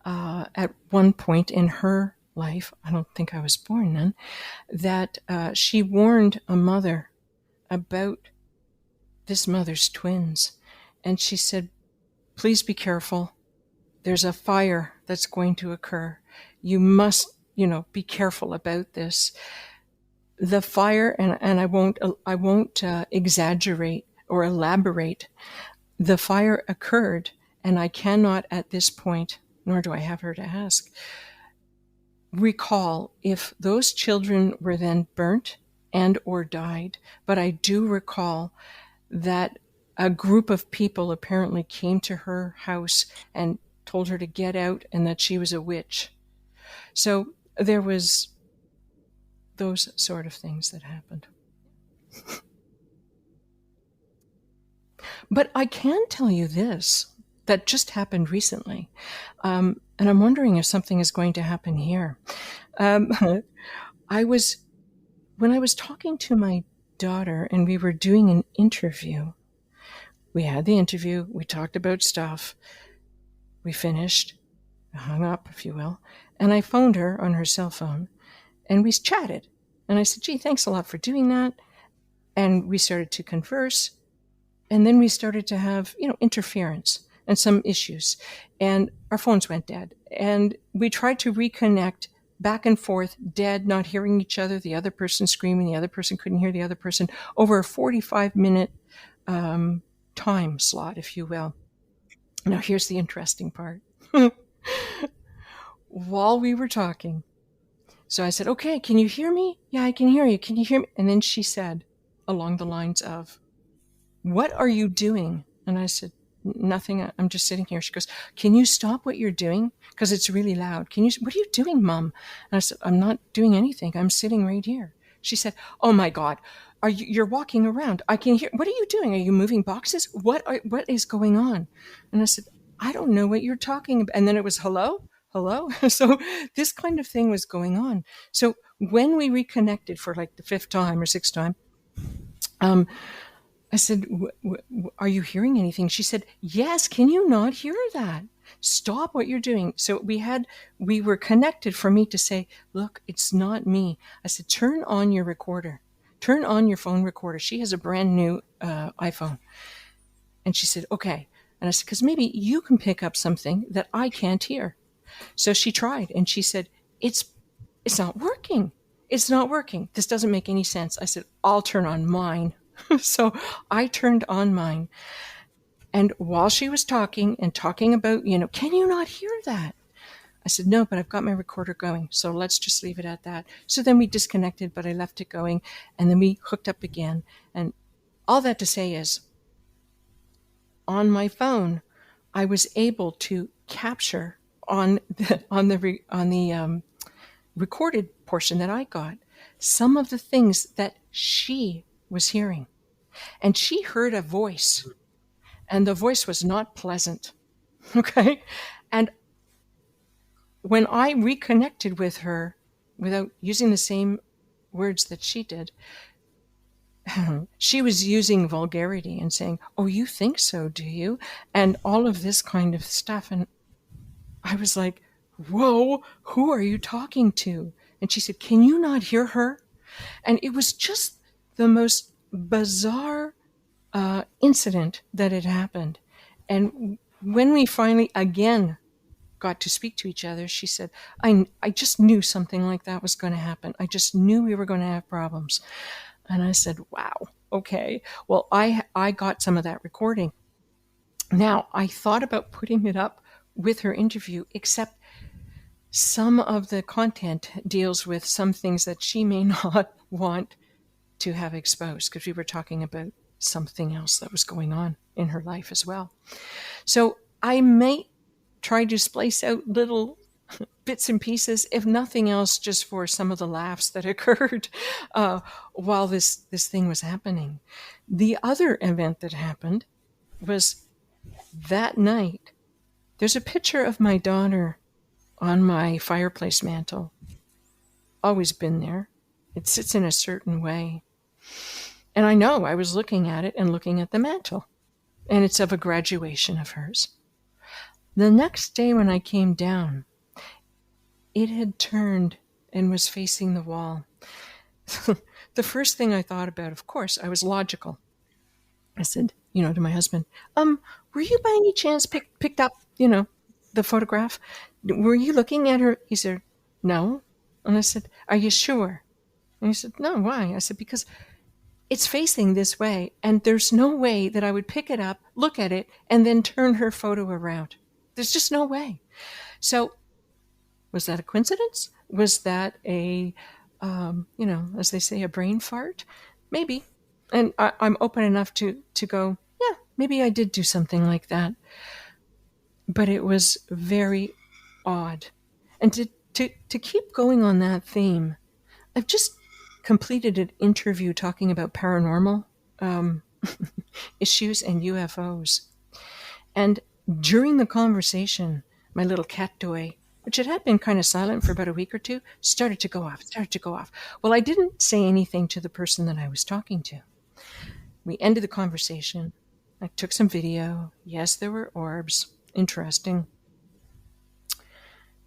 at one point in her life, I don't think I was born then, that she warned a mother about this mother's twins. And she said, please be careful. There's a fire that's going to occur. You must, be careful about this. The fire, and I won't exaggerate or elaborate. The fire occurred, and I cannot at this point, nor do I have her to ask, recall if those children were then burnt and or died. But I do recall that a group of people apparently came to her house and told her to get out and that she was a witch. So there was those sort of things that happened. But I can tell you this, that just happened recently. And I'm wondering if something is going to happen here. When I was talking to my daughter and we were doing an interview, we had the interview, we talked about stuff, we finished, hung up, if you will, and I phoned her on her cell phone and we chatted. And I said, gee, thanks a lot for doing that. And we started to converse. And then we started to have, interference and some issues. And our phones went dead. And we tried to reconnect back and forth, dead, not hearing each other, the other person screaming, the other person couldn't hear the other person, over a 45-minute time slot, if you will. Now, here's the interesting part. While we were talking, so I said, okay, can you hear me? Yeah, I can hear you. Can you hear me? And then she said, along the lines of, what are you doing? And I said, nothing. I'm just sitting here. She goes, can you stop what you're doing? Because it's really loud. What are you doing, Mom? And I said, I'm not doing anything. I'm sitting right here. She said, oh my God, you're walking around. I can hear. What are you doing? Are you moving boxes? What is going on? And I said, I don't know what you're talking about. And then it was, hello? So this kind of thing was going on. So when we reconnected for like the fifth time or sixth time, I said, are you hearing anything? She said, yes, can you not hear that? Stop what you're doing. So we were connected for me to say, look, it's not me. I said, turn on your recorder. Turn on your phone recorder. She has a brand new iPhone. And she said, okay. And I said, because maybe you can pick up something that I can't hear. So she tried, and she said, it's not working. It's not working. This doesn't make any sense. I said, I'll turn on mine. So I turned on mine. And while she was talking about, can you not hear that? I said, no, but I've got my recorder going. So let's just leave it at that. So then we disconnected, but I left it going. And then we hooked up again. And all that to say is, on my phone, I was able to capture on the recorded portion that I got some of the things that she was hearing. And she heard a voice, and the voice was not pleasant. Okay? And when I reconnected with her without using the same words that she did, she was using vulgarity and saying, oh, you think so, do you? And all of this kind of stuff. And I was like, whoa, who are you talking to? And she said, can you not hear her? And it was just the most bizarre incident that had happened. And when we finally again got to speak to each other, she said, I just knew something like that was going to happen. I just knew we were going to have problems. And I said, wow, okay. Well, I got some of that recording. Now, I thought about putting it up with her interview, except some of the content deals with some things that she may not want to have exposed, because we were talking about something else that was going on in her life as well. So I may try to splice out little bits and pieces, if nothing else, just for some of the laughs that occurred while this thing was happening. The other event that happened was that night. There's a picture of my daughter on my fireplace mantle. Always been there. It sits in a certain way. And I know I was looking at it and looking at the mantle. And it's of a graduation of hers. The next day when I came down, it had turned and was facing the wall. The first thing I thought about, of course, I was logical. I said, to my husband, were you by any chance picked up, the photograph? Were you looking at her? He said, no. And I said, are you sure? And he said, no, why? I said, because it's facing this way, and there's no way that I would pick it up, look at it, and then turn her photo around. There's just no way. So was that a coincidence? Was that a, as they say, a brain fart? Maybe. And I'm open enough to go, yeah, maybe I did do something like that. But it was very odd. And to keep going on that theme, I've just completed an interview talking about paranormal issues and UFOs. And during the conversation, my little cat toy, which had been kind of silent for about a week or two, started to go off. Well, I didn't say anything to the person that I was talking to. We ended the conversation. I took some video. Yes, there were orbs. Interesting.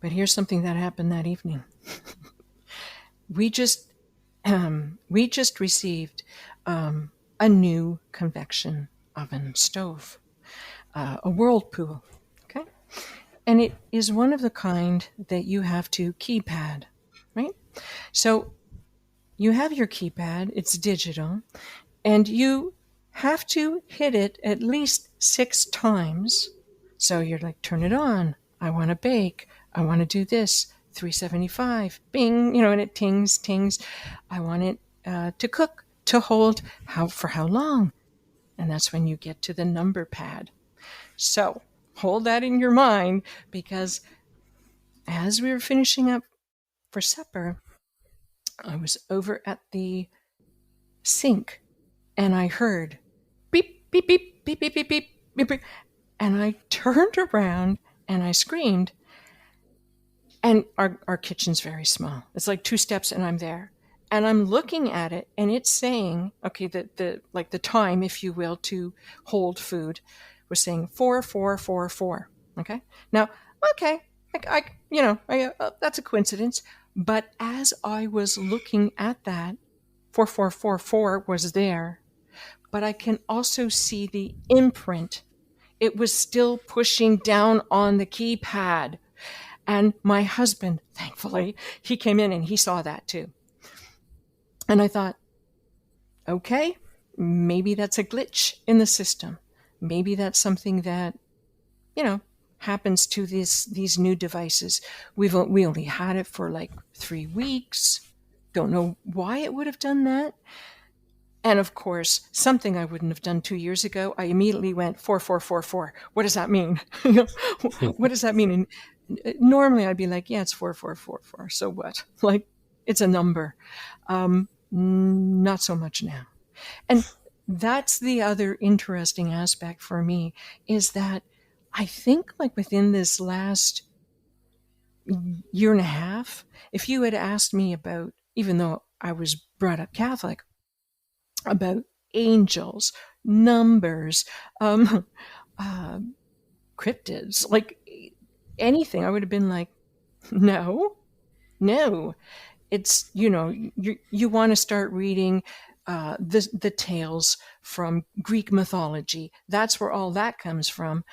But here's something that happened that evening. We just received a new convection oven stove, a whirlpool. Okay, and it is one of the kind that you have to keypad, right? So you have your keypad; it's digital, and you have to hit it at least 6 times. So you're like, turn it on. I want to bake. I want to do this. 375. Bing. And it tings. I want it to cook, to hold. For how long? And that's when you get to the number pad. So hold that in your mind, because as we were finishing up for supper, I was over at the sink and I heard beep, beep, beep, beep, beep, beep, beep, beep, beep. And I turned around and I screamed. And our kitchen's very small. It's like 2 steps and I'm there. And I'm looking at it and it's saying, okay, the time, if you will, to hold food was saying 4, 4, 4, 4. Okay. Now, okay, that's a coincidence. But as I was looking at that, 4444 was there, but I can also see the imprint. It was still pushing down on the keypad. And my husband, thankfully, he came in and he saw that too. And I thought, okay, maybe that's a glitch in the system. Maybe that's something that, happens to these new devices. We only had it for like 3 weeks. Don't know why it would have done that. And of course, something I wouldn't have done 2 years ago, I immediately went 4444. What does that mean? What does that mean? And normally I'd be like, yeah, it's 4444. So what? Like, it's a number. Not so much now. And that's the other interesting aspect for me, is that I think like within this last year and a half, if you had asked me about, even though I was brought up Catholic, about angels, numbers, cryptids, like anything, I would have been like, no. It's, you want to start reading the tales from Greek mythology. That's where all that comes from.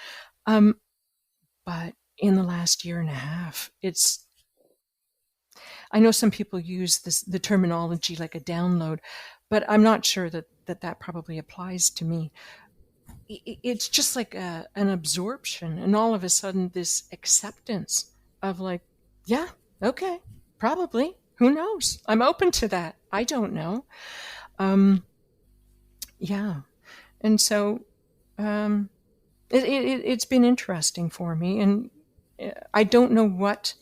But in the last year and a half, I know some people use the terminology like a download, but I'm not sure that probably applies to me. It's just like an absorption, and all of a sudden this acceptance of like, yeah, okay, probably. Who knows? I'm open to that. I don't know. Yeah. And so it's been interesting for me, and I don't know what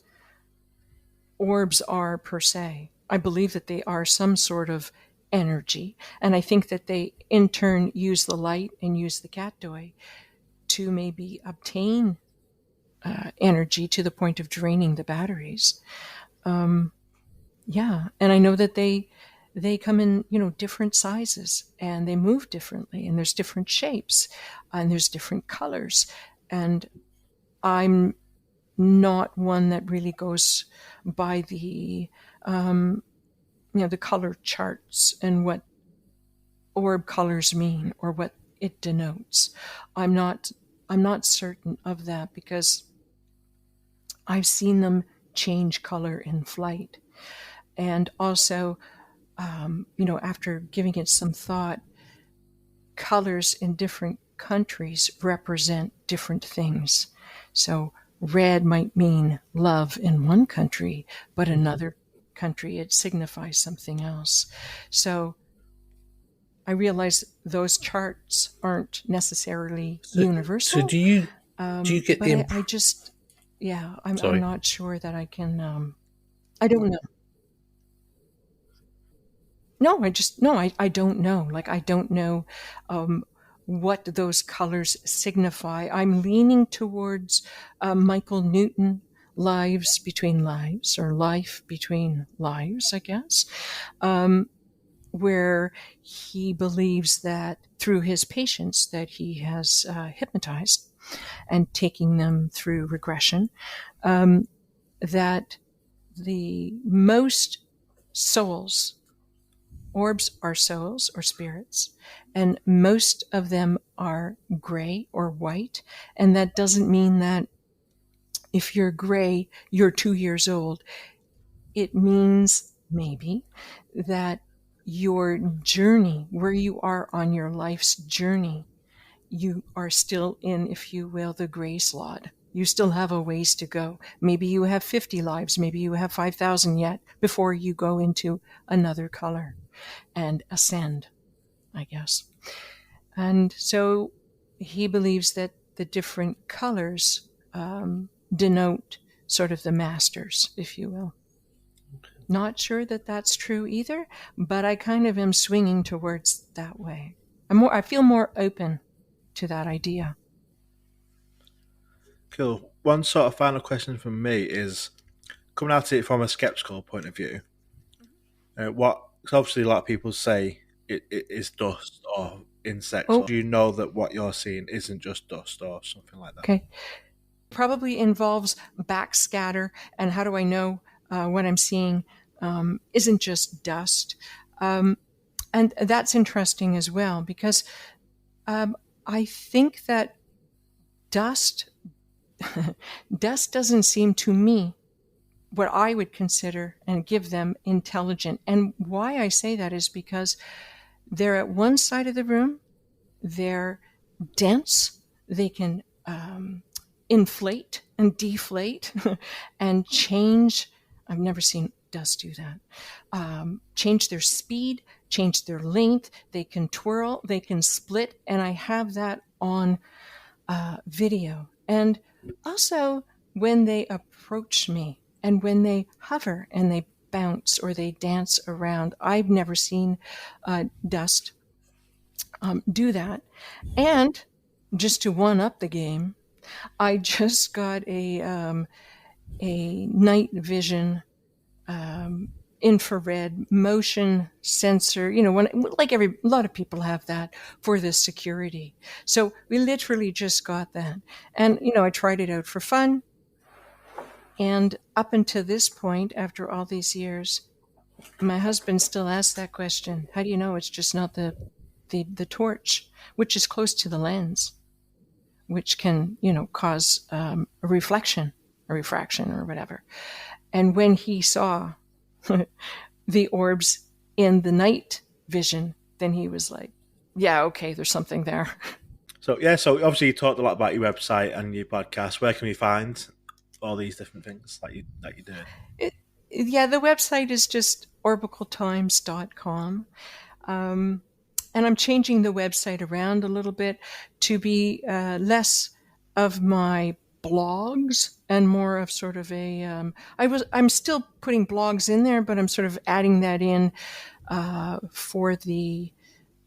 orbs are per se. I believe that they are some sort of energy, and I think that they in turn use the light and use the cattoy to maybe obtain energy to the point of draining the batteries. Yeah, and I know that they come in different sizes, and they move differently, and there's different shapes, and there's different colors, and I'm not one that really goes by the the color charts and what orb colors mean or what it denotes. I'm not certain of that, because I've seen them change color in flight. And also, after giving it some thought, colors in different countries represent different things. So red might mean love in one country, but another country it signifies something else. So I realize those charts aren't necessarily universal. So do you get the? I'm not sure that I can. I don't know. No, I don't know. Like, I don't know what those colors signify. I'm leaning towards Michael Newton, Lives Between Lives, or Life Between Lives, I guess, where he believes that through his patients that he has hypnotized and taking them through regression, that the most souls, orbs are souls or spirits, and most of them are gray or white. And that doesn't mean that if you're gray, you're 2 years old. It means maybe that your journey, where you are on your life's journey, you are still in, if you will, the gray slot. You still have a ways to go. Maybe you have 50 lives, maybe you have 5,000 yet before you go into another color and ascend, I guess. And so he believes that the different colors denote sort of the masters, if you will. Not sure that that's true either, but I kind of am swinging towards that way. I feel more open to that idea. Cool. One sort of final question from me is, coming at it from a skeptical point of view, because obviously a lot of people say it is dust or insects. Oh. Do you know that what you're seeing isn't just dust or something like that? Okay. probably involves backscatter, and how do I know what I'm seeing isn't just dust. And that's interesting as well, because I think that dust doesn't seem to me what I would consider and give them intelligent. And why I say that is because they're at one side of the room, they're dense, they can inflate and deflate and change. I've never seen dust do that. Change their speed, change their length, they can twirl, they can split, and I have that on video. And also when they approach me and when they hover and they bounce or they dance around, I've never seen dust do that. And just to one up the game, I just got a night vision infrared motion sensor, when a lot of people have that for the security. So we literally just got that. And, I tried it out for fun. And up until this point, after all these years, my husband still asks that question. How do you know it's just not the torch, which is close to the lens, which can, cause a refraction or whatever. And when he saw the orbs in the night vision, then he was like, yeah, okay, there's something there. So obviously you talked a lot about your website and your podcast. Where can we find all these different things that you're doing? The website is just orbicaltimes.com. And I'm changing the website around a little bit to be less of my blogs and more of sort of I'm still putting blogs in there, but I'm sort of adding that in for the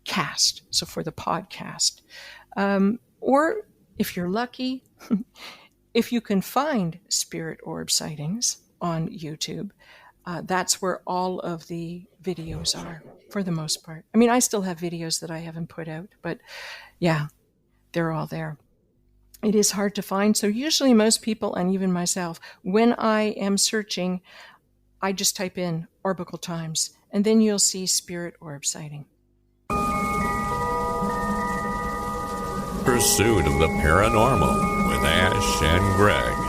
cast, so for the podcast. Or if you're lucky, if you can find spirit orb sightings on YouTube, that's where all of the videos are for the most part. I mean, I still have videos that I haven't put out, but yeah, they're all there. It is hard to find. So usually most people, and even myself, when I am searching, I just type in Orbital Times, and then you'll see spirit orb sighting. Pursuit of the Paranormal with Ash and Greg.